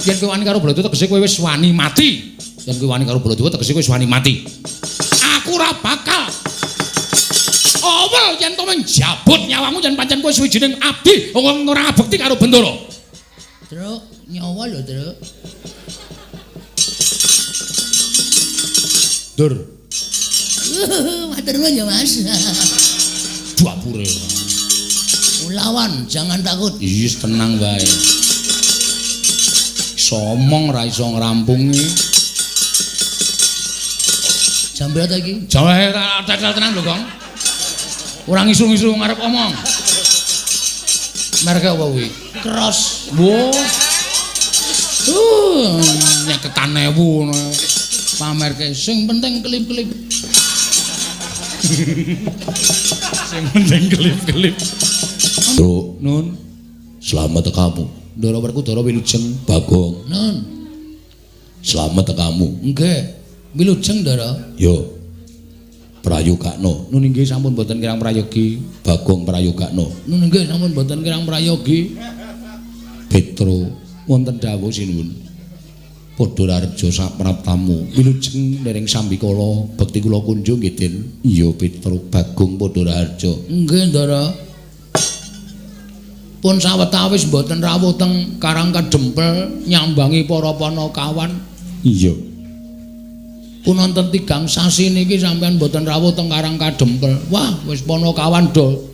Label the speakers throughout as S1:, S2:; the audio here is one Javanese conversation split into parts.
S1: Yen kowe wani karo Baladewa tegese kowe wis wani mati. Yen kowe wani karo Baladewa tegese kowe wis wani mati. Aku ora bakal awel yen to menjabut nyawamu yen pancen kowe suwijining abdi wong ora ngabekti karo Bendoro.
S2: Truk, nyawa lho, Truk.
S1: Dur.
S2: Matur nuwun ya, Mas.
S1: Dapure.
S2: Lawan, jangan takut.
S1: Iya, tenang wae. Somong ra iso ngrampungi.
S2: Jam berapa iki?
S1: Jawa tenang lho, Kong. Ora ngisu-ngisu ngarep omong. Merek apa kuwi?
S2: Cross.
S1: Wo. Nyeketan 1000 ngono. Pamerke sing penting klip-klip. Sing penting klip-klip. Bro, Nun. Selamat kamu. Ndara Werkudara Wilujeng Bagong.
S2: Nun.
S1: Selamat kamu.
S2: Nggih. Wilujeng, Ndara.
S1: Yo. Prayogakno. Nun inggih sampun boten kirang prayogi. Bagong prayogakno.
S2: Nun nggih sampun boten kirang prayogi.
S1: Petro wonten dawuh sinuwun. Padha rareja sapraptamu. Wilujeng dereng sambikala bekti kula kunjung nggih, Den. Iya, Petro Bagong padha rareja.
S2: Nggih, Ndara. Pun sawetawis boten rawuh teng Karang Kadempel nyambangi para panakawan.
S1: Iya.
S2: Pun wonten 3 sasi niki sampean boten rawuh teng Karang Kadempel. Wah, wis panakawan do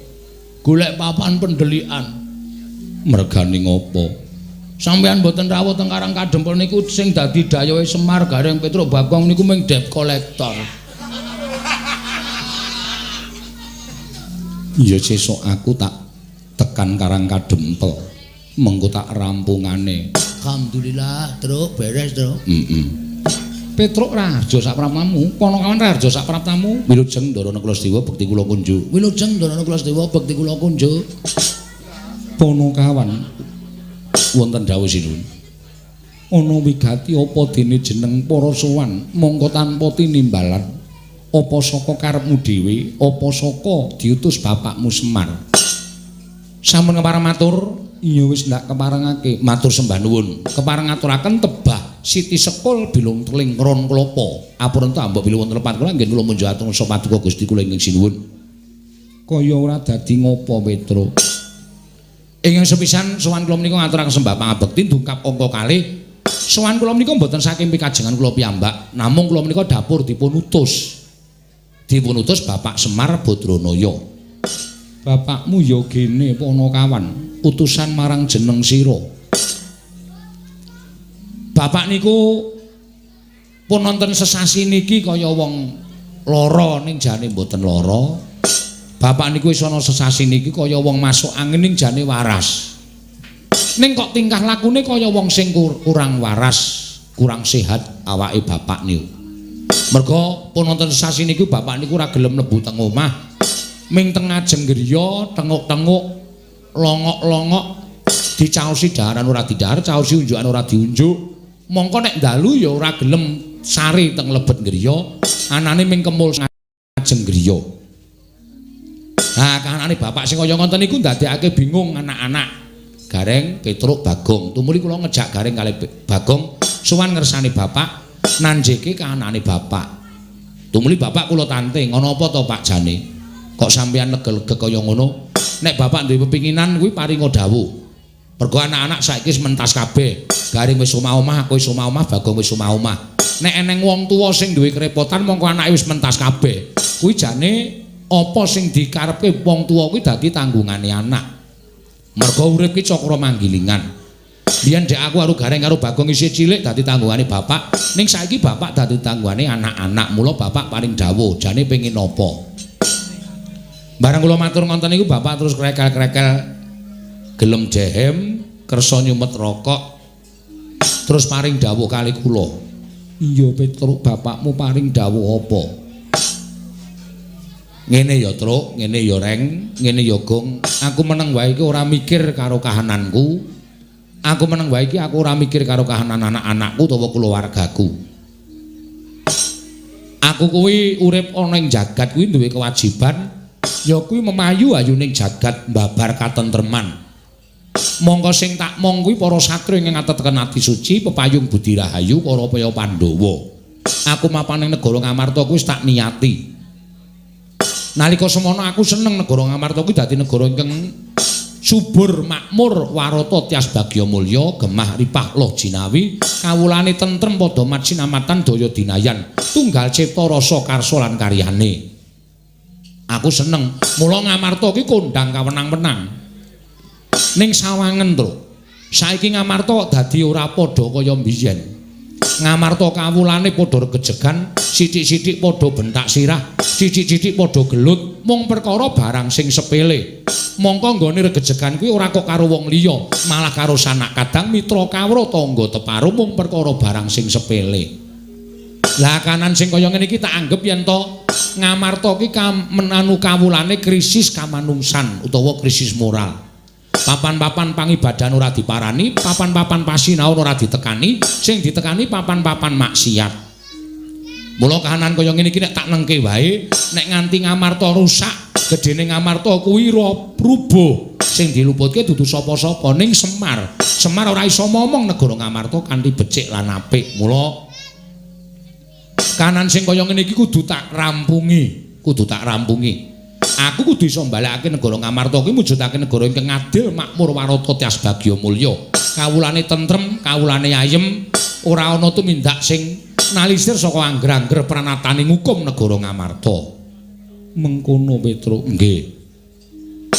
S2: golek papan pendelikan.
S1: Mergane ngopo?
S2: Sampean boten rawuh teng Karang Kadempel niku sing dadi dayohe Semar Gareng Petro Bagong niku mung debt collector.
S1: Iya, sesuk aku tak tekan Karang Kadempel. Mengko tak rampungane.
S2: Alhamdulillah, Truk, beres, Truk.
S1: Petruk raharja sapraptamu, panakawan raharja sapraptamu. Wilujeng Ndara Kulasedewa bekti kula kunjuk.
S2: Wilujeng Ndara Kulasedewa bekti kula kunjuk.
S1: Panakawan wonten dawuh sinuwun. Ana wigati apa dene jeneng para sowan mongko tanpa tinimbalan. Apa saka karepmu dhewe, apa saka diutus bapakmu Semar. Sampun kepareng matur, iya wis ndak keparengake. Matur sembah nuwun. Kepareng ngaturaken tebah Siti Sekul bilung teling kron klapa. Apunten ta mbok bilung wonten lepat kula nggih kula munjuk atung sapa paduka Gusti kula ingkang sinuwun. Kaya ora dadi ngopo Petro. Ingkang sepisan sowan kula menika ngaturaken sembah pangabekti dungkap angka kalih. Sowan kula menika mboten saking pikajengan kula piyambak, namung kula menika dapur dipun utus. Dipun utus Bapak Semar Badranaya. Bapakmu ya gene panakawan, utusan marang jeneng sira. Bapak niku pun wonten sesasi niki kaya wong lara ning jane mboten lara. Bapak niku wis ana sesasi niki kaya wong masuk angin ning jane waras. Ning kok tingkah lakune kaya wong sing kurang waras, kurang sehat awake bapak niku. Merga pun wonten sesasi niku bapak niku ora gelem mlebu teng omah. Ming teng ajeng griya, tenguk-tenguk, longok-longok dicaosi daharan ora didahar, caosi unjukan ora diunjuk. Mongko nek dalu ya ora gelem sari teng lebet griya, anane ming kemul ajeng griya. Nah, kahanane bapak sing kaya ngoten niku ndadekake bingung anak-anak. Gareng Petruk Bagong. Tumuli kula ngejak Gareng kalih Bagong sowan ngersani bapak, nanjeke kahanane bapak. Tumuli bapak kula tanting, ana apa to Pak jane? Kok sampeyan lega-lega kaya ngono? Nek bapak duwe pepinginan kuwi paringa dawuh. Mergo anak-anak saiki wis mentas kabeh. Gareng wis omah-omah, aku wis omah-omah, Bagong wis omah-omah. Nek eneng wong tuwa sing duwe kerepotan mongko anake wis mentas kabeh. Kuwi jane apa sing dikarepke wong tuwa kuwi dadi tanggungane anak. Mergo urip ki cakra manggilingan. Biyen dek aku karo Gareng karo Bagong isih cilik dadi tanggungane bapak. Ning saiki bapak dadi tanggungane anak-anak. Mula bapak paring dawuh, jane pengin apa? Barang kula matur ngonten niku bapak terus krekel-krekel gelem dehem, kersa nyumet rokok. Terus paring dawuh kali kula. Iya Petruk, bapakmu paring dawuh apa? Ngene ya Truk, ngene ya Reng, ngene ya Gong. Aku meneng wae iki ora mikir karo kahananku. Aku meneng wae iki aku ora mikir karo kahanan anak-anakku utawa keluargaku. Aku kuwi urip ana ing jagat kuwi duwe kewajiban ya kuwi memayu ayuning jagat mbabar katentreman. Monggo sing tak mong kuwi para satria ingkang ateteken ati suci, pepayung budi rahayu para paya Pandhawa. Aku mapan ning negara Ngamarta kuwi wis tak niati. Nalika semono aku seneng negara Ngamarta kuwi dadi negara ingkang subur makmur warata tias bagya mulya gemah ripah loh jinawi kawulane tentrem padha mat sinamatan daya dinayan tunggal cipta rasa karsa lan karyane. Aku seneng mula Ngamarta kuwi kondang kawenang-wenang ning sawangen to. Saiki Ngamarta dadi ora padha kaya mbiyen. Ngamarta kawulane padha regejegan, sithik-sithik padha bentak sirah, sithik-sithik padha gelut, mung perkara barang sing sepele. Mongko nggone regejegan kuwi ora kok karo wong liya, malah karo sanak kadang mitra kawruh tangga teparo mung perkara barang sing sepele. Lah kanan sing kaya ngene iki tak anggap yen to Ngamarta ki menanu kawulane krisis kamanungsan utawa krisis moral. Papan-papan pangibadan ora diparani, papan-papan pasinaon ora ditekani, sing ditekani papan-papan maksiat. Mula kahanan kaya ngene iki nek tak nengke wae, nek nganti Ngamarta rusak, gedene Ngamarta kuwi rubuh. Sing diluputke dudu sapa-sapa ning Semar. Semar ora iso momong negara Ngamarta kanthi becik lan apik. Mula kahanan sing kaya ngene iki kudu tak rampungi, Aku kudu iso mbalekake negara Ngamarta kuwi mujudake negara ingkang adil, makmur, warata, tias bagya mulya. Kawulane tentrem, kawulane ayem, ora ana tumindak sing nalisir saka angger-angger pranataning hukum negara Ngamarta. Mengkono Petruk, nggih.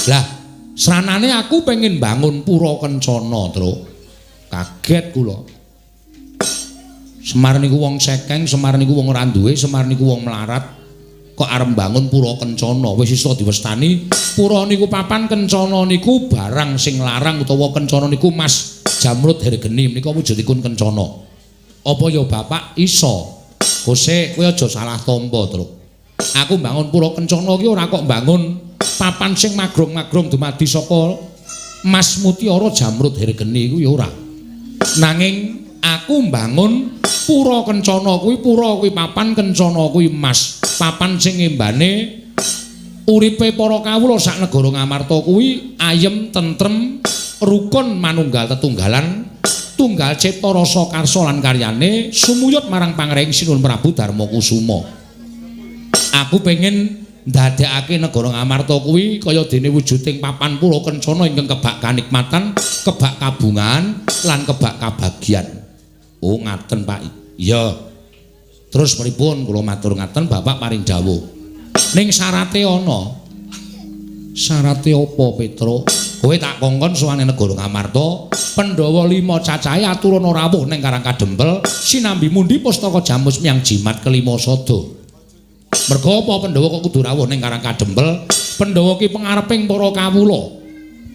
S1: Lah, sranane aku pengen bangun pura kencana, Truk. Kaget kula. Semar niku wong sekeng, Semar niku wong ora duwe, Semar niku wong melarat. Kok arep bangun pura kencana wis iso diwestani pura niku papan kencana niku barang sing larang utawa kencana niku Mas Jamrut Hergeni menika wujudipun kencana apa ya Bapak iso Gose kowe aja salah tampa Truk aku bangun pura kencana ki ora kok bangun papan sing magrong-magrong dumadi saka Mas Mutiara Jamrut Hergeni iku ya ora nanging aku bangun pura kencana kuwi papan kencana kuwi Mas papan sing ngembane uripe para kawula sak negara Ngamarta kuwi ayem tentrem rukun manunggal tetunggalan tunggal cipta rasa karsa lan karyane sumuyut marang Panggraing Sinuhun Prabu Darmakusuma. Aku pengen ndadekake negara Ngamarta kuwi kaya dene wujuding papan pura kencana ingkang kebak kanikmatan, kebak kabungan lan kebak kabagyan. Oh ngaten Pak. Iya. Terus pripun kula matur ngaten Bapak paring dawuh. Ning syarate ana. Syarate apa Petruk? Kowe tak kongkon suwane negara Ngamarta, Pandhawa 5 cacahe aturana rawuh ning Karang Kadempel, sinambi mundi pustaka jamus miyang jimat kelima sada. Merga apa Pandhawa kok kudu rawuh ning Karang Kadempel? Pandhawa ki pangareping para kawula.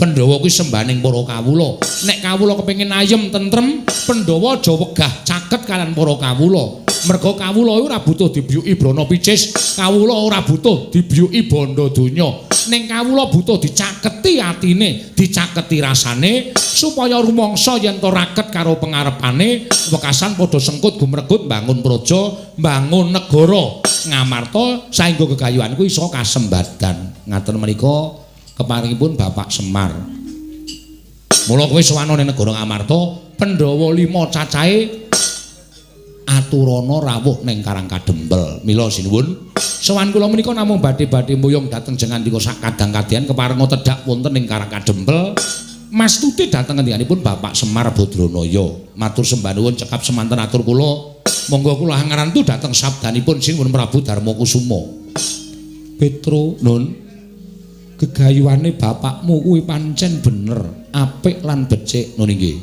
S1: Pandhawa kuwi sembaning para kawula. Nek kawula kepengin ayem tentrem, Pandhawa aja wegah caket kalian para kawula. Merga kawula ora butuh dibiyuki brana picis, kawula ora butuh dibiyuki bondo donya. Ning kawula butuh dicaketi atine, dicaketi rasane supaya rumangsa yen to raket karo pangarepane, wekasan padha sengkut gumregut bangun praja, bangun negara Ngamarta saengga gegayuhan kuwi iso kasembadan. Ngaten menika keparingipun Bapak Semar. Mula kowe sowan ning negara Ngamarta, Pandhawa 5 cacahe aturana rawuh ning Karang Kadempel. Mila sinuwun, sowan kula menika namung badhe-badhe muyung dhateng jengandika sak kadang-kadang keparenga tedhak wonten ing Karang Kadempel. Mastuti dhateng ngendikanipun Bapak Semar Badranaya. Matur sembah nuwun cekap semanten atur kula. Monggo kula hangarantu dhateng sabdanipun Sinuhun Prabu Darmakusuma. Petruk, Nun. Gegayuhane bapakmu kuwi pancen bener, apik lan becik ngono nggih.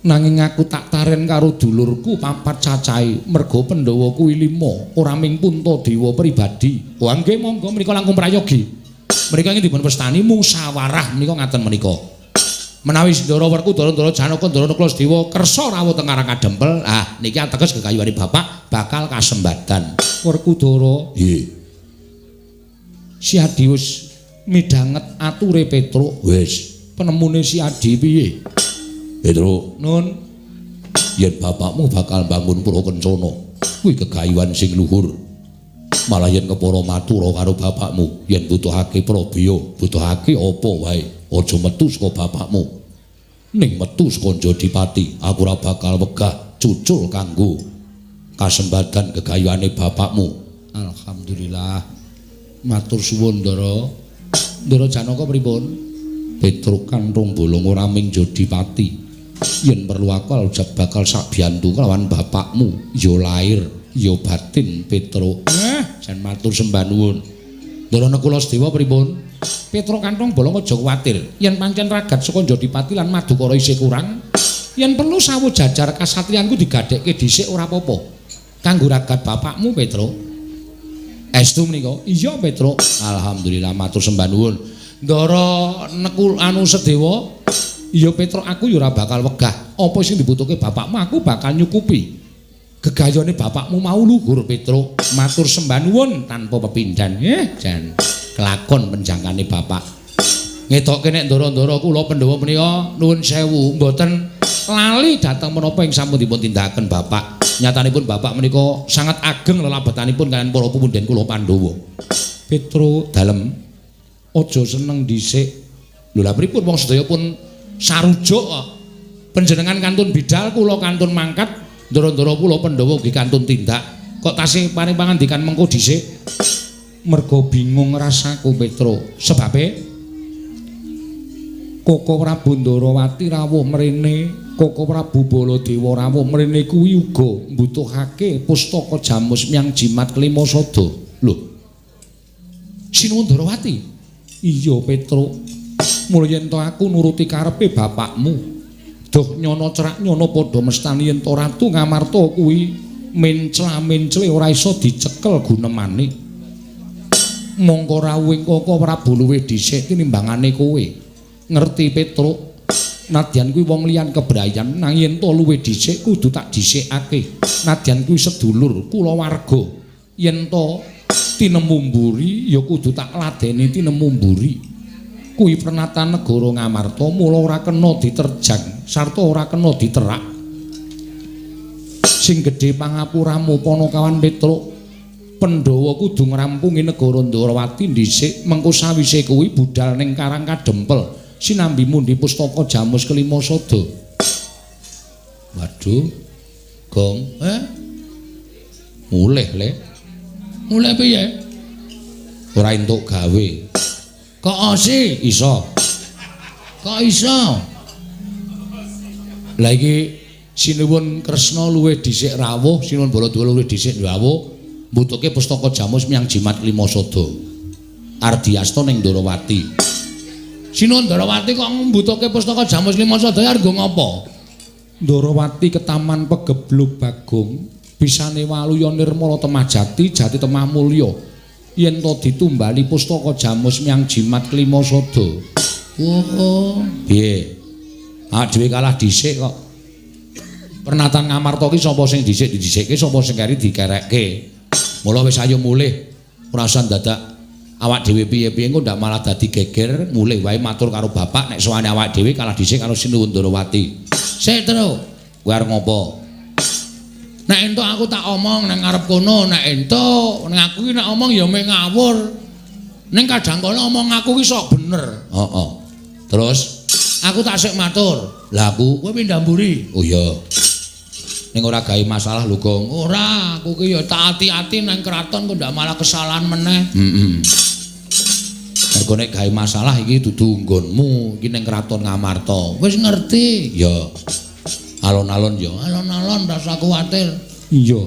S1: Nanging aku tak taren karo dulurku papat cacahe, merga Pandhawa kuwi 5, ora ming Puntadewa pribadi. Oh nggih monggo menika langkung prayogi. Menika ing dipun pestani musyawarah menika ngaten menika. Menawi Sindara Werku Ndara Janaka Ndara Klasdewa kersa rawuh teng Karang Kadempel, ah niki ateges gegayuhane bapak bakal kasembadan. Werkudara, nggih. Si Adi wis midhanget ature Petruk. Wis, penemune si Adi piye? Petruk, Nun. Yen bapakmu bakal bangun pura kencana, kuwi gegayuhan sing luhur. Malah yen kepara matura karo bapakmu, yen butuhake Prabiya, butuhake apa wae, aja metu saka bapakmu. Ning metu saka Jodipati, aku ora bakal wegah cucul kanggo kasembadan gegayuhane bapakmu.
S2: Alhamdulillah. Matur suwun Ndara. Ndara Janaka pripun?
S1: Petruk kanthong bolong ora ming Jodipati. Yen perlu aku bakal sak biyantu kelawan bapakmu, ya lair, ya batin Petruk. Jan matur sembah nuwun. Ndara Nakula Sedewa pripun?
S2: Petruk kanthong bolong aja kuwatir. Yen pancen ragat saka Jodipati lan Madukara isih kurang, yen perlu sawu jajar kasatriyanku digadhekke dhisik ora apa-apa. Kanggo ragat bapakmu Petruk.
S1: Estu menika?
S2: Iya Petruk.
S1: Alhamdulillah matur sembah nuwun.
S2: Ndara Nekul anu Sedewa, iya Petruk aku ya ora bakal wegah. Apa sing dibutuhke bapakmu aku bakal nyukupi. Gegayane bapakmu mau luhur Petruk. Matur sembah nuwun tanpa pepindhan. Jan kelakon penjangkane bapak. Ngetokke nek ndara-ndara kula Pandhawa menika nuwun sewu mboten lali dhateng menapa ing sampun dipun tindakaken bapak. Nyatanipun bapak menika sangat ageng lelabetanipun kaliyan para pupunden kula Pandhawa.
S1: Petruk
S2: dalem aja seneng dhisik. Lho lha pripun wong sedaya pun sarujuk kok. Panjenengan kantun bidal kula kantun mangkat, ndara-ndara kula Pandhawa ugi kantun tindak. Kok tasih paring pangandikan mengko dhisik?
S1: Mergo bingung rasaku Petruk.
S2: Sebabe
S1: Koko Prabu Ndarawati rawuh mrene, Koko Prabu Baladewa rawuh mrene kuwi uga mbutuhake pustaka Jamus Myang Jimat Klimasada.
S2: Lho. Sinuwun Ndarawati.
S1: Iya Petruk. Mula yen to aku nuruti karepe bapakmu, doh nyono cerak nyono padha mestani yen to Ratu Ngamarta kuwi mencla-mencle ora iso dicekel gunemane. Mongko rawuhing Koko Prabu luwih dhisik tinimbangane kowe. Ngerti Petruk, nadyan kuwi wong liyan kebrayan nanging yen to luwih dhisik kudu tak dhisikake. Nadyan kuwi sedulur kula warga. Yen to tinemu mburi ya kudu tak ladeni tinemu mburi. Kuwi pernatan negara Ngamarta mula ora kena diterjang sarta ora kena diterak. Sing gedhe pangapuramu Panakawan Petruk. Pandhawa kudu ngrampungi negara Ndarawati dhisik mengko sawise kuwi budal ning Karang Kadempel. Sinambi mundi pustaka Jamus Klimasada.
S2: Waduh. Gong,
S1: Mulih, Le.
S2: Mulih piye?
S1: Ora entuk gawe.
S2: Kok ose
S1: Iso.
S2: Kok iso?
S1: Lah iki sinuwun Kresna luwih dhisik rawuh, sinuwun Baladewa luwih dhisik rawuh, mbutuhke pustaka Jamus Myang Jimat Klimasada. Ardiasta ning Ndarawati.
S2: Sinuwun Ndarawati kok mbutuhke pustaka Jamus Klimasada argo ngapa?
S1: Ndarawati ketaman pegebluk Bagong, bisane waluya nirmala temah jati, jati temah mulya. Yen to ditumbali pustaka Jamus Myang Jimat Klimasada.
S2: Oh.
S1: Piye? Dhewe kalah dhisik kok. Pernatan Ngamarta ki sapa sing dhisik didhisikke, sapa sing keri dikerekke. Mula wis ayo mulih. Ora usah dadak awak dhewe piye-piye engko ndak malah dadi geger, mulih wae matur karo bapak nek sowane awak dhewe kalah dhisik karo Sinuwun Ndarawati.
S2: Sik terus.
S1: Kowe arep ngopo?
S2: Nek entuk aku tak omong nang ngarep kono, nek entuk nek aku ki nek omong ya mek ngawur. Ning kadang kala omong aku ki sok bener.
S1: Heeh. Terus
S2: aku tak sik matur.
S1: Lah aku
S2: kowe pindah mburi.
S1: Oh iya. Ning ora gawe masalah lho, Gong.
S2: Ora, aku ki ya tak ati-ati nang kraton kok ndak malah kesalahan meneh.
S1: Mergo nek gawe masalah iki dudu nggonmu, iki ning kraton Ngamarta.
S2: Wis ngerti.
S1: Ya. Alon-alon ya.
S2: Alon-alon ora usah kuwatir.
S1: Iya.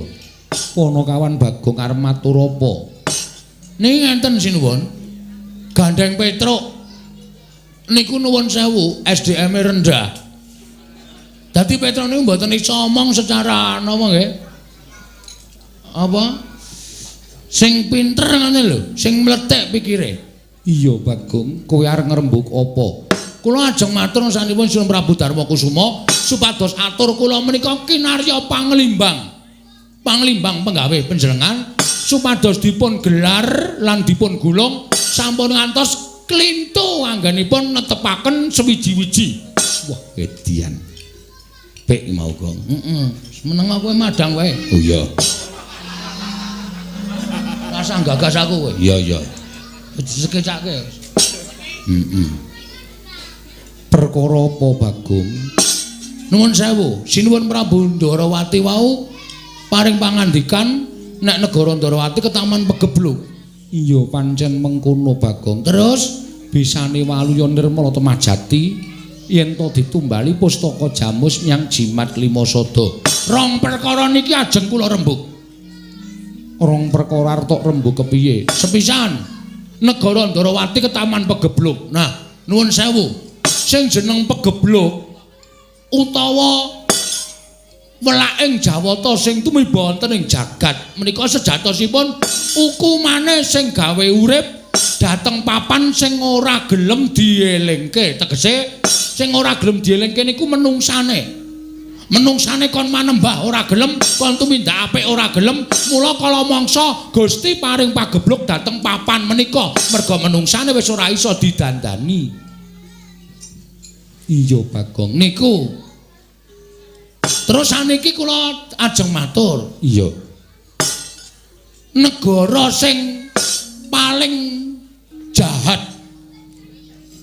S1: Panakawan Bagong arep matur apa?
S2: Niki ngenten sinuwun. Gandeng Petruk. Niku nuwun sewu, SDM-e rendah. Dadi Petruk niku mboten iso omong secara napa nggih? Apa? Sing pinter ngene lho, sing mletek pikire.
S1: Iya Bagong, kowe arep ngrembug apa?
S2: Kula ajeng matur sanesipun Sinuwun Prabu Darmakusuma supados atur kula menika kinarya panglimbang. Panglimbang penggawe panjenengan supados dipun gelar lan dipun gulung sampun ngantos klintu anggenipun netepaken sewiji-wiji.
S1: Wah, edian. Pek mau, Gong.
S2: Meneng kowe madang wae.
S1: Oh iya. sang gagas aku kowe.
S2: Iya.
S1: Disekecake.
S2: Perkara apa Bagong?
S1: Nuwun sewu, sinuwun Prabu Ndarawati wau paring pangandikan nek negara Ndarawati ketaman pegebluk.
S2: Iya pancen mengkono Bagong.
S1: Terus
S2: bisane waluya nirmala temajati yen to ditumbali pustaka Jamus nyang Jimat Limasada.
S1: rong perkara niki ajeng kula rembug.
S2: Rong perkara artok rembug kepiye?
S1: Sepisan negara Ndarawati ketaman pegebluk. Nah, nuwun sewu, sing jeneng pegebluk utawa welaking Jawata sing tumiba wonten ing jagat menika sejatosipun ukumane sing gawe urip dateng papan sing ora gelem dielingke. Tegese sing ora gelem dielingke niku menungsane kon manembah ora gelem, kon tumindak apik ora gelem. Mula kala mangsa Gusti paring pagebluk dateng papan menika merga menungsane wis ora iso didandani.
S2: Iya Bagong
S1: Niku terus saniki kula ajeng matur,
S2: iya
S1: negara sing paling jahat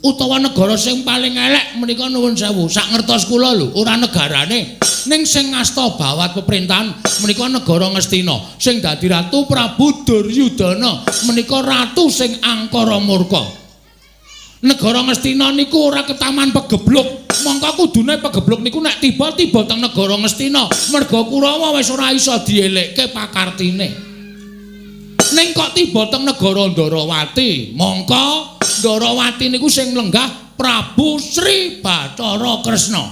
S1: utawa negara sing paling elek menika nuwun sewu sak ngertos kula lho, ora negarane ning sing ngasta bawat pemerintahan menika negara Ngastina sing dadi ratu Prabu Duryudana menika ratu sing angkara murka. Negara Ngastina niku ora ketaman pegebluk, mongko kudune pegebluk niku nek tiba-tiba teng negara Ngastina merga Kurawa wis ora iso dielekke pakartine. Ning kok tiba teng negara Ndarawati, mongko Ndarawati niku sing lenggah Prabu Sri Bathara Kresna.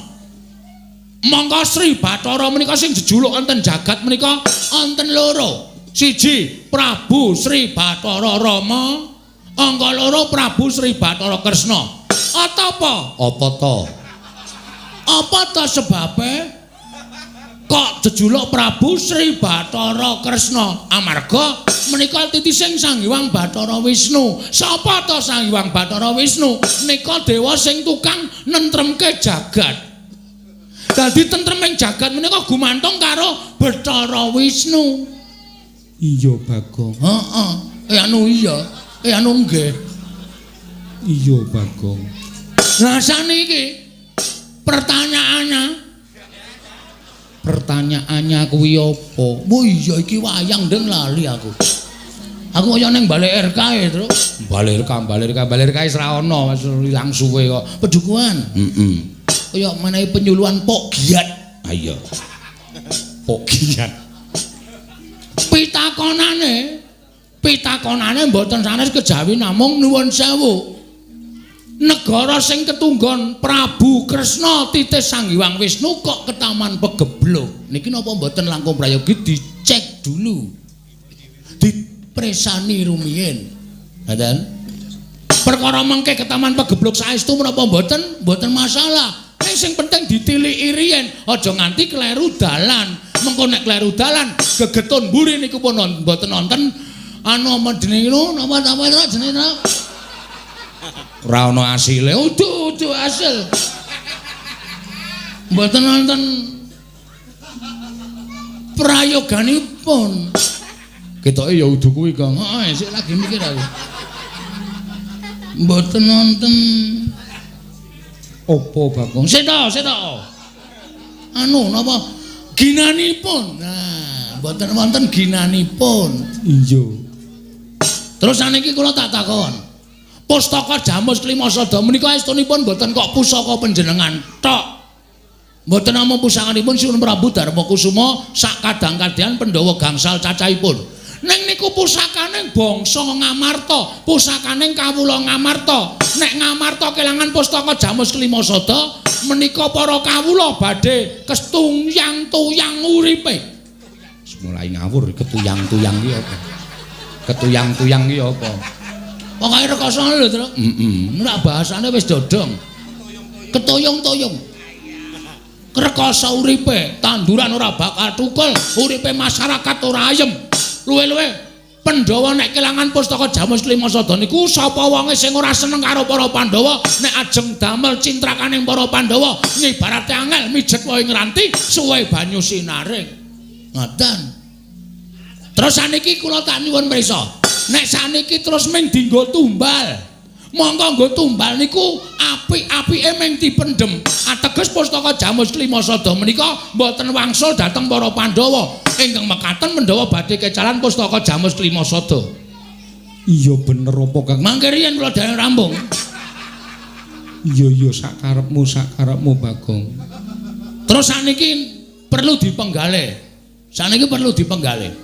S1: Mongko Sri Bathara menika sing jejuluk wonten jagat menika wonten loro. Siji Prabu Sri Bathara Rama, angka loro Prabu Sri Bathara Kresna. Apa? Apa to sebabe kok jejuluk Prabu Sri Bathara Kresna? Amarga menika titising Sang Hyang Bathara Wisnu. Sapa to Sang Hyang Bathara Wisnu? Nika dewa sing tukang nentremke jagat. Dadi tentreming jagat menika gumantung karo Bathara Wisnu.
S2: Iya Bagong.
S1: Heeh. Anu iya. Anu nggih.
S2: Iya Bagong.
S1: Lah saniki pertanyaannya kuwi apa? Oh iya iki wayang ndeng lali aku. Aku kaya ning balik RK e, Tru.
S2: Balik RK wis ra ono, wis ilang suwe kok.
S1: Pedukuhan. Kaya menehi penyuluhan Pok Giat.
S2: Ah iya. Pok Giat.
S1: Pitakonane mboten sanes kejawi namung nuwun sewu. Negara sing ketunggon Prabu Kresna titis Sang Hyang Wisnu kok ketaman pegebluk. Niki napa mboten langkung prayogi dicek dulu. Dipresani rumiyin. Ngoten. Perkara mengke ketaman pegebluk saestu menapa mboten masalah. Ning sing penting ditiliki riyen, aja nganti kleru dalan. Mengko nek kleru dalan gegetun mburi niku pun mboten wonten anu medeni napa jenenge
S2: Ora ono asile.
S1: Udu asil. Mboten wonten prayoganipun.
S2: Ketoke ya udu kuwi, Kang.
S1: Heeh, sik lagi mikir aku. Mboten wonten
S2: apa Bagong?
S1: Seta. Anu napa ginanipun. Nah, mboten wonten ginanipun.
S2: Iya.
S1: Terus saniki kula tak takon. Pustaka Jamus Klimasada menika estunipun mboten kok pusaka panjenengan tok. Mboten namung pusakanipun Sinun Prabu Darmakusuma sak kadang-kadang Pandhawa gangsal cacahipun. Ning niku pusakane bangsa Ngamarta, pusakane kawula Ngamarta. Nek Ngamarta kelangan pustaka Jamus Klimasada menika para kawula badhe ketuyang-tuyang uripe.
S2: Mulai ngawur ketuyang-tuyang ki apa? Ketuyang-tuyang ki apa?
S1: Pokoke rekoso lho, Tru. Nek bahasane wis dodong. Ketoyong-toyong. Rekoso uripe, tanduran ora bakal tukul, uripe masyarakat ora ayem. Luwe-luwe Pandhawa nek kelangan pustaka Jamus Klimasada niku sapa wonge sing ora seneng karo para Pandhawa nek ajeng damel cintrakaning para Pandhawa ngibarate angel mijet wae ngranti suwe banyu sinaring. Ngoten. Terus saniki kula tak nyuwun prisa. Nek saniki terus ming dienggo tumbal. Monggo nggo tumbal niku apik-apike ming dipendhem. Ateges pustaka Jamus Klimasada menika mboten wangsul dhateng para Pandhawa. Ingkang mekaten Pandhawa badhe kecalan pustaka Jamus Klimasada.
S2: Iya bener apa Kang?
S1: Mangke riyen kula dene rambung.
S2: Iya sakarepmu Bagong.
S1: Terus saniki perlu dipenggalih. Saniki perlu dipenggalih.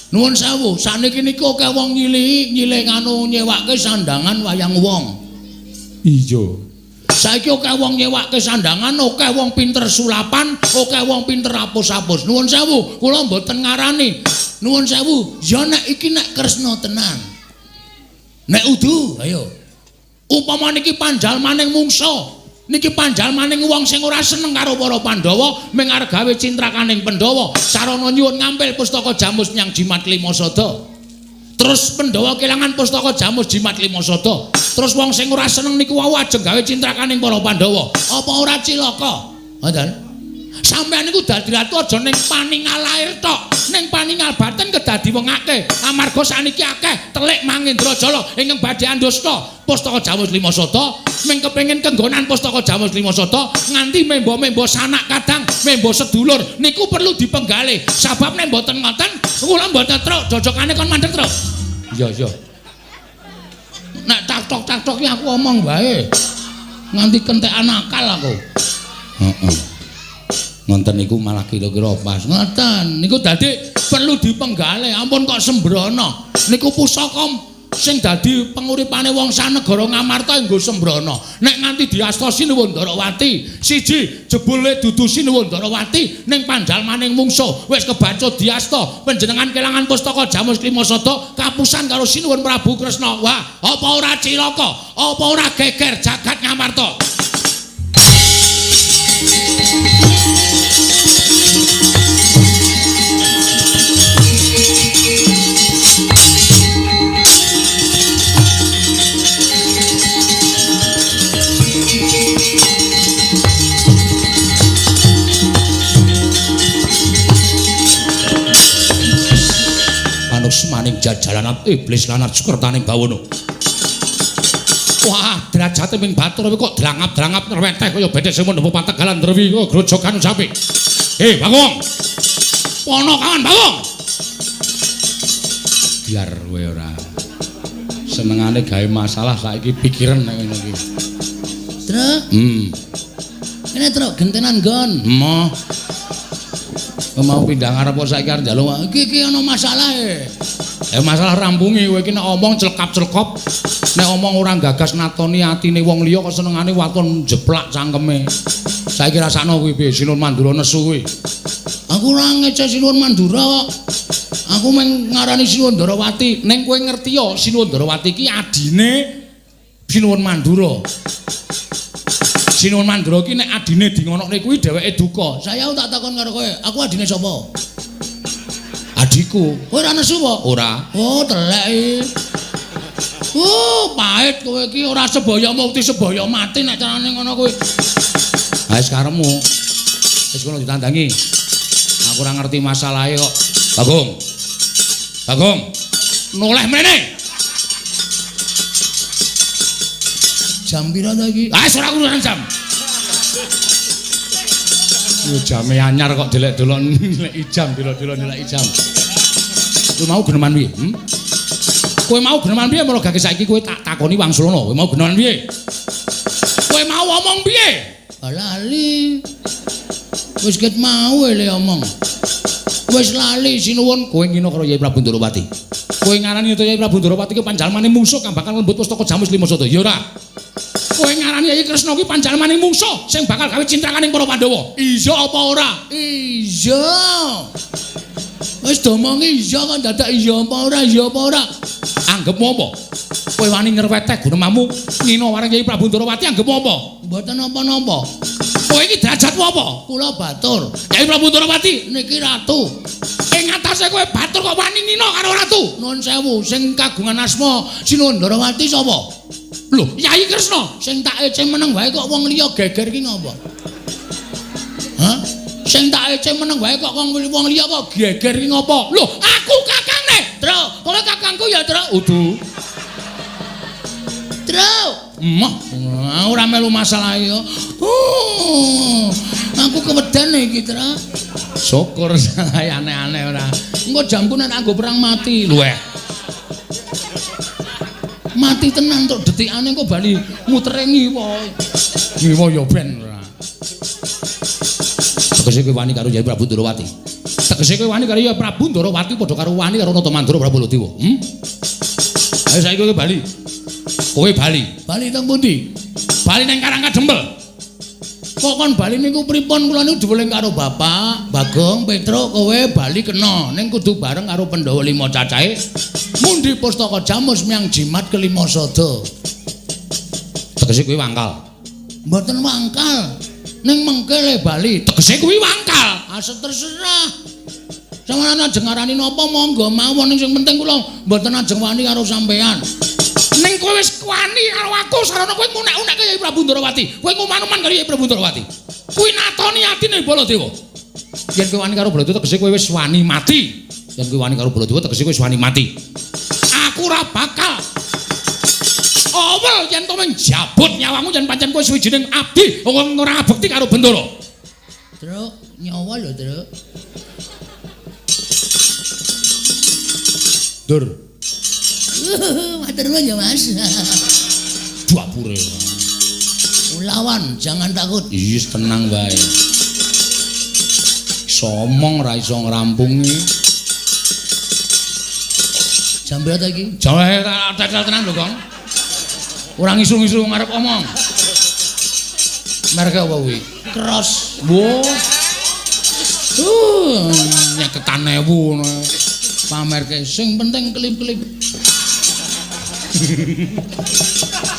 S1: Nuwun sewu, saniki niku akeh wong nyilih anu nyewake sandangan wayang wong.
S2: Iya.
S1: Saiki akeh wong nyewake sandangan, akeh wong pinter sulapan, akeh wong pinter apus-apus. Nuwun sewu, kula mboten ngarani. Nuwun sewu, ya nek iki nek kresna tenan. Nek udu, ayo. Upama niki panjal maning mungsa. Niki panjal maning wong sing ora seneng karo para Pandhawa ming arep gawe cintrakaning Pandhawa sarana nyuwun ngampil pustaka Jamus nyang Jimat Klimasada. Terus Pandhawa kelangan pustaka Jamus Jimat Klimasada. Terus wong sing ora seneng niku wau ajeng gawe cintrakaning para Pandhawa. Apa ora cilaka? Ngoten. Sampeyan niku dadi ratu aja ning paningal lair tok, ning paningal batin kedadi wong akeh. Amarga saniki akeh telik Mangendrajala ingkang badhe andasta pustaka Jamus Klimasada, ming kepengin kenggonan pustaka Jamus Klimasada nganti membo-membo sanak kadang, membo sedulur niku perlu dipenggalih. Sabab nek mboten ngoten, kula mboten truk jojokane kon mandeg truk. Iya. Nek tak-tok-tak-tok aku omong wae. Nganti kentekan akal aku. Heeh. Ngonten niku malah kira-kira pas. Ngoten. Niku dadi perlu dipenggalih. Ampun kok sembrono. Niku pusaka sing dadi penguripane wong sanegara Ngamarta nggo sembrono. Nek nganti diasta Sinuwun Darawati, siji jebule dudu Sinuwun Darawati ning panjal maning mungsuh. Wis kebacut diasta panjenengan kelangan pustaka Jamus Klimasada kapusan karo Sinuwun Prabu Kresna. Wah, apa ora cilaka? Apa ora geger jagat Ngamarta? Maning jajalanat iblis lanat sukertaning bawono. Wah, derajate ming batur kok drangap-drangap nerweteh kaya bedhe sing mundhep pategalan drewi kok grojogan sapi. Bagong. Pono kawan Bagong. Biar kowe ora senengane gawe masalah saiki pikiran nek ngono iki. Truk. Kene truk gentenan nggon. Moh. Mau pindah ngarep kok saiki arep njaluk iki ana masalah masalah rampungi kowe iki nek omong celkap-celkop nek omong ora gagas natoni atine wong liya kok senengane waton jeplak cangkeme saiki rasakno kuwi piye Sinuwun Mandura nesu kuwi aku ora ngece Sinuwun Mandura kok aku mung ngarani Sinuwun Darawati ning kowe ngerti ya Sinuwun Darawati iki adine Sinuwun Mandura Sinuwun Mandura ki nek adine dingonokne kuwi dheweke duka. Saya tak takon karo kowe, aku adine sapa? Adiku. Kowe ora nesu apa? Ora. Oh, telek iki. Pahit kowe iki ora sebaya mukti sebaya mati nek carane ngono kuwi. Ha wis karepmu. Wis ngono ditandangi. Aku ora ngerti masalahe kok. Bagong. Bagong. Noleh mrene. Jam pira ta iki? Ah, ora urusan jam. Yo jame anyar kok delek-delok nilai jam, delok-delok nilai jam. Kowe mau geneman piye? Kowe mau geneman piye malah gak saiki kowe tak takoni wangsulana. Kowe mau geneman piye? Kowe mau omong piye? Lali. Wis ket mau le omong. Wis lali Sinuwun kowe ngino karo Yai Prabu Darawati. Kowe ngarani Yai Prabu Darawati ki panjalmane mungsuh kang bakal nglembut pustaka Jamus Klimasada. Ya ora. Kowe ngarani Yai Kresna kuwi panjalmaning mungsuh sing bakal gawe cintrakaning para Pandhawa. Iya apa ora? Iya. Wis domongi iya kan dadak iya apa ora? Iya apa ora? Anggepmu apa? Kowe wani ngerweteh gunemamu ngino wareng Yai Prabu Darawati anggepmu apa? Mboten apa-apa. Kowe iki derajatmu apa? Kula batur. Yai Prabu Darawati niki ratu. Ing atase kowe batur kok wani ngino karo ratu? Nuwun sewu, sing kagungan asma Sinuwun Darawati sapa? Lho, Yai Kresna, sing tak ece meneng wae kok wong liya geger ki ngopo? Hah? Sing tak ece meneng wae kok wong liya kok geger ki ngopo? Lho, aku kakangne. Tru, kowe kakang kakangku ya, Truk? Udu. Truk. Emoh, ora melu masalah yo. Aku kewedan iki, Truk. Syukur salah aneh-aneh ora. Engko jamku nek anggo perang mati. Luweh. Mati tenan tok detikane engko bali mutere ngiwa. Ngiwa ya ben ora. Tegese kowe wani karo Nyai Prabu Ndorowati. Tegese kowe wani karo Nyai Prabu Ndorowati padha karo wani karo Natamandura Prabu Baladewa. Ayo saiki kowe bali. Kowe bali. Bali teng pundi? Bali nang Karangkadempel. Kok kon bali niku pripun kula niku diweling karo Bapak, Bagong, Petruk kowe bali kena ning kudu bareng karo Pandhawa 5 cacahe. Mundi pustaka Jamus miyang jimat kelima sada. Tegese kuwi wangkal. Mboten wangkal. Ning mengkele bali. Tegese kuwi wangkal. Asal terserah. Sampeyan ajeng ngarani napa monggo mawon ning sing penting kula mboten ajeng wani karo sampean. Ning kowe wis wani karo aku sarana kowe ngunek-unekke Nyai Prabu Ndorowati. Kowe nguman-uman karo Nyai Prabu Ndorowati. Kuwi natoni atine Baladewa. Yen kowe wani karo Baladewa tegese kowe wis wani mati. Yen kowe wani karo Baladewa tegese kowe wis wani mati. Aku ora bakal awel yen to menjabut nyawamu yen pancen kowe suwijining abdi wong ora bekti karo Bendoro. Truk, nyawa lho, Truk. Dur. Matur nuwun ya, Mas. Dapure. Lawan, jangan takut. Yes, tenang wae. Somong ra iso ngrampungi. Jam berapa iki? Jawa tekel tenan lho, Kong. Ora ngisu-ngisu ngarep omong. Mereka apa kuwi? Cross. Wo. Nyeketan 1000 pamerke. Sing penting klip-klip.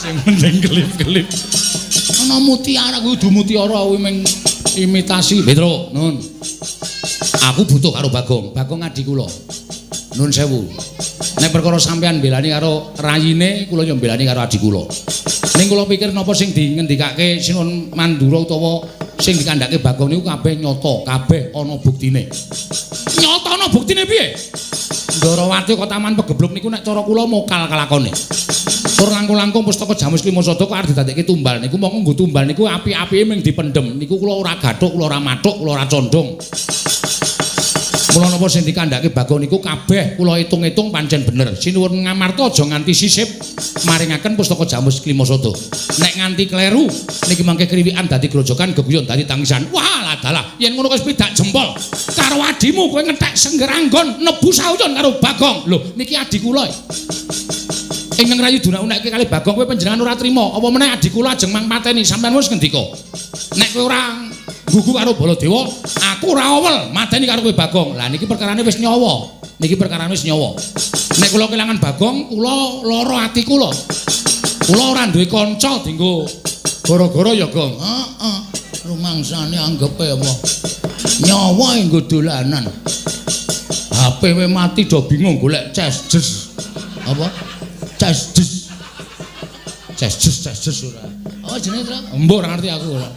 S1: Sing penting klip-klip. Ana mutiara kudu mutiara kuwi ming imitasi. Petro, nun. Aku butuh karo Bagong. Bagong adik kula. Nun sewu. Nek perkara sampean belani karo rayine, kula yo belani karo adik kula. Ning kula pikir napa sing dingendikake Sinuwun Mandura utawa sing dikandhake Bagong niku kabeh nyata, kabeh ana buktine. Nyata ana buktine piye? Ndorowati kok taman pegebluk niku nek cara kula mokal kelakone. Tur langkung-langkung pustaka Jamus Klima Sada kok arep didadekke tumbal niku mongko nggo tumbal niku api-apike ming dipendhem. Niku kula ora gathuk, kula ora mathuk, kula ora condong. Mula napa sing dikandhake Bagong niku kabeh kula itung-itung pancen bener. Sinuwun ngamarta aja nganti sisip maringaken pustaka Jamus Klima Sada. Nek nganti kleru niki mangke kriwikan dadi grojokan, geguyon dadi tangisan. Wah, ladalah yen ngono wis pidak jempol karo adimu kowe ngetek senggeranggon nebu sauyon karo Bagong. Lho, niki adik kula. Ing nang rayu dunak-unekke kali Bagong kowe panjenengan ora trima. Apa meneh adik kula ajeng mang mateni sampean wis ngendika. Nek kowe ora gugu karo Baladewa, aku ora awel mateni karo kowe Bagong. Lah niki perkarane wis nyawa. Niki perkarane wis nyawa. Nek kula kelangan Bagong, kula lara ati kula. Kula ora duwe kanca dienggo gara-gara ya, Gong. Heeh. Rumangsane anggepe apa? Nyawa nggo dolanan. HP we mati do bingung golek ces-jes. Apa? Ces-jes. Ces-jes ora. Oh jenenge, Truk? Mbok ora ngerti aku ora.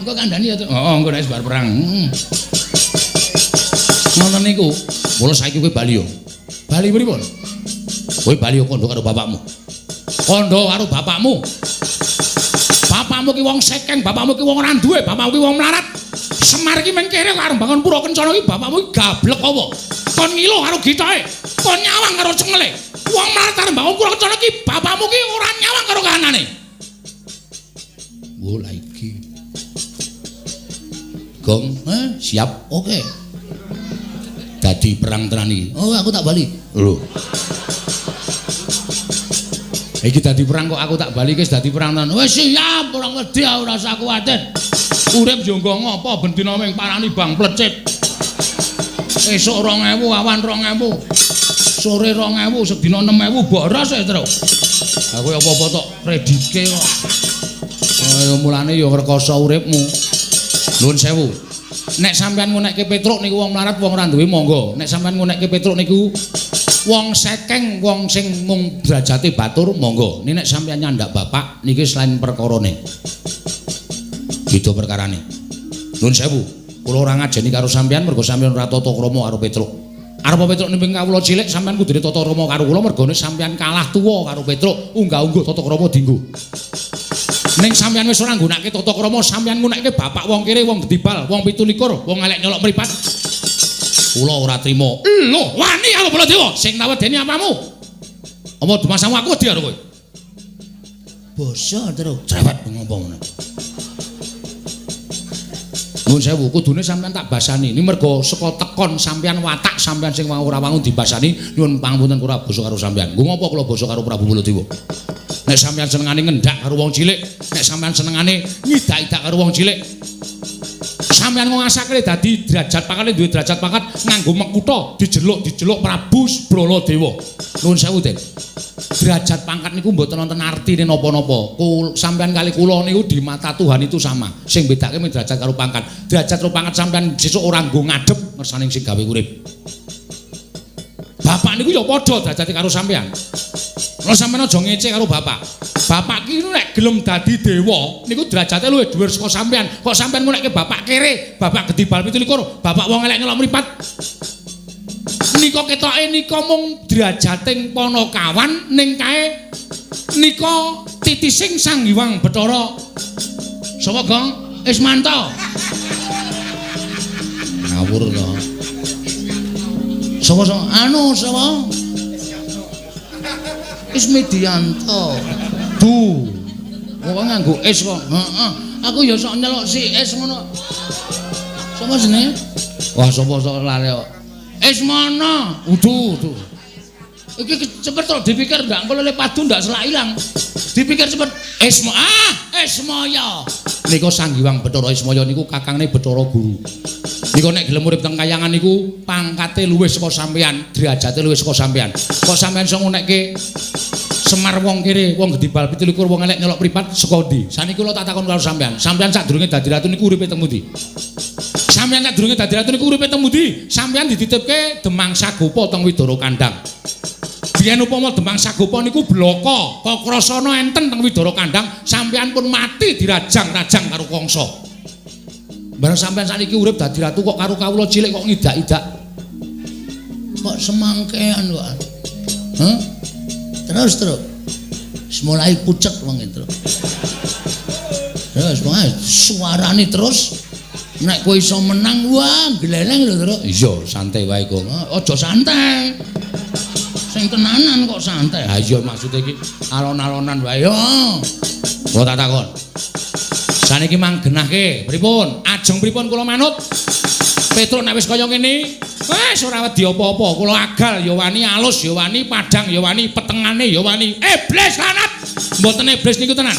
S1: Engko kandhani ya, Truk. Heeh, engko nek bar perang. Ngoten niku. Mula saiki kowe bali yo. Bali pripun? Kowe bali yo kandha karo bapakmu. Kandha karo bapakmu. Bapakmu ki wong sekeng, bapakmu ki wong ora duwe, bapakmu ki wong melarat. Semar ki mengkere karo bangun Pura Kencana ki bapakmu ki gablek apa? Kon ngilo karo gitahe, kon nyawang karo cengele. Wong melarat karo bangun Pura Kencana ki bapakmu ki ora nyawang karo kahanane. Wo la iki. Gong, siap. Oke. Dadi perang tenan iki. Oh, aku tak bali. Lho. Iki dadi perang kok aku tak bali wis dadi perang tenan. Wis siap, ora wedi ora usah kuwatir. Urip yo nggo ngopo bendina ming parani bang plecit. Esuk 2000, awan 2000. Sore 2000, sedina 6000 boros e, Truk. Aku apa-apa tok redike kok. Ayo mulane yo ngrekoso uripmu. Nuwun sewu. Nek sampean ngunekke Petruk niku wong melarat, wong ora duwe monggo. Nek sampean ngunekke Petruk niku wong sekeng, wong sing mung derajate batur monggo. Nek sampean nyandak bapak niki selain perkarane. Gitu perkarane. Nuwun sewu. Kula ora ngajeni karo sampean mergo sampean ora tata krama karo Petruk. Arep Petruk nimbing kawula cilik sampean kudune tata krama karo kula mergane sampean kalah tuwa karo Petruk. Unggah-ungguh tata krama dienggo. Ning sampean wis ora nggunakake tata krama, sampean nggunakake bapak wong kere, wong gedibal, wong 17, wong elek nyolok mripat. Kula ora trima. Lho, wani karo Baladewa sing nawedeni apamu? Apa dumasamu aku wedi karo kowe? Basa terus cerewet ngomong ngono. Nuwun sewu, kudune sampean tak basani. Ini mergo saka tekon sampean watak sampean sing ora wangun dibasani, nyuwun pangapunten kula basa karo sampean. Nggo ngopo kula basa karo Prabu Baladewa? Nek sampean senengane ngendak karo wong cilik, nek sampean senengane ngidak-idak karo wong cilik, sampean ngasake dadi derajat pangkate duwe derajat pangkat nganggo mekutha dijeluk Prabu Baladewa. Nuwun sewu, Den. Derajat pangkat niku mboten wonten artine napa-napa. Sampean kali kula niku di mata Tuhan itu sama. Sing bedake men derajat karo pangkat. Derajat karo pangkat sampean sesuk ora nggo ngadep ngersane sing gawe urip. Bapak niku ya padha derajate karo sampean. Lha sampean aja ngece karo bapak. Bapak ki nek gelem dadi dewa niku derajate luwih dhuwur saka sampean. Kok sampean ngunekke bapak kere, bapak gedibal 17, bapak wong elek nyolok mripat. Nika ketoke nika mung drajating Panakawan ning kae nika titising Sang Hyang Bathara. Sapa, Gong? Ismanto. Ngawur to. Sapa? Anu sapa? Ismidianto. Du. Kok nganggo is kok? Heeh. Aku ya sok nyelok si is ngono. Sapa jenenge? Wah, sapa sok lare kok. Ismono, udu. Iki cepet to dipikir ndak engko lele padu ndak selak ilang. Dipikir cepet Ismoyo. Nika Sang Hyang Bathara Ismoyo niku kakangne Bathara Guru. Nika nek gelem urip teng kayangan niku pangkate luwih saka sampean, derajate luwih saka sampean. Kok sampean iso ngunekke Semar wong kere, wong gedibal 17, wong elek nyolok mripat saka ndi? Saniki kula tak takon karo sampean. Sampean sadurunge dadi ratu niku uripe teng pundi? Sampeyan nek durunge dadi ratu niku uripe teng pundi? Sampeyan dititipke Demang Sagopa teng Widara Kandhang. Biyen upama Demang Sagopa niku blaka, Kakrasana enten teng Widara Kandhang, sampeyan pun mati dirajang-rajang karo Kangsa. Bareng sampeyan sakniki urip dadi ratu kok karo kawula cilik kok ngidak-idak. Kok semangkean kok. Hah? Terus. Mulai pucet wong itu. Terus suarane terus nek kowe iso menang wah gleleng lho, Tru. Iya, santai wae, Gong. Aja santai. Sing tenanan kok santai. Ha iya maksude iki alon-alonan wae yo. Kok tak takon. Saniki manggenahke, pripun? Ajeng pripun kula manut? Petruk nek wis kaya ngene, wis ora wedi apa-apa. Kula agal ya wani, alus ya wani, padang ya wani, petengane ya wani. Iblis lanat. Mboten iblis niku tenan.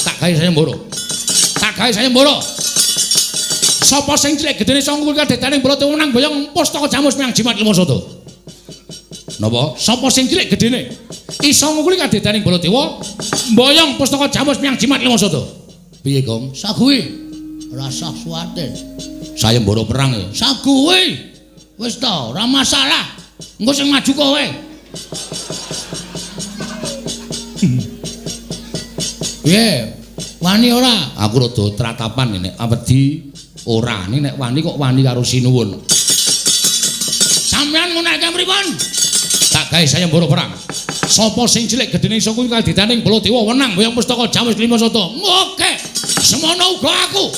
S1: Tak gawe saya mboro. Sapa sing cilik gedene sangkul kadetaning Baladewa nang boyong pustaka jamus miang jimat lima soto. Napa? Sapa sing cilik gedene iso ngukuli kadetaning Baladewa boyong pustaka jamus miang jimat lima soto. Piye, Gong? Saguwi. Rasa suwate. Saya mboro perang ya. Saguwi. Wis to, ora masalah. Engko sing maju kowe. Piye? Wani ora? Aku rada tratapan nek wedi ora. Nek wani kok wani karo sinuwun. Sampeyan ngunekke pripun? Tak gawe saya mboro perang. Sapa sing cilik gedene iso kuwi kaditaning Baladewa wenang boyong pustaka jamus lima soto. Oke. Semono uga aku.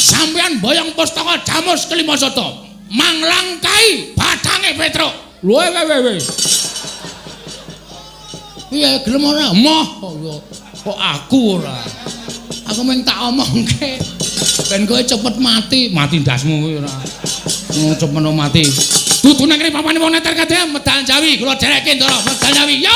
S1: Sampeyan boyong pustaka jamus kelima soto. Manglangkai batange Petruk. Lho we. Piye gelem ora? Moh kok aku ora. Aku mung tak omongke. Ben kowe cepet mati ndasmu kowe ora. Cepet mati. Dudu nang kene papane wong neter kadhe medal Jawi, kula dereke ndara medal Jawi. Yo!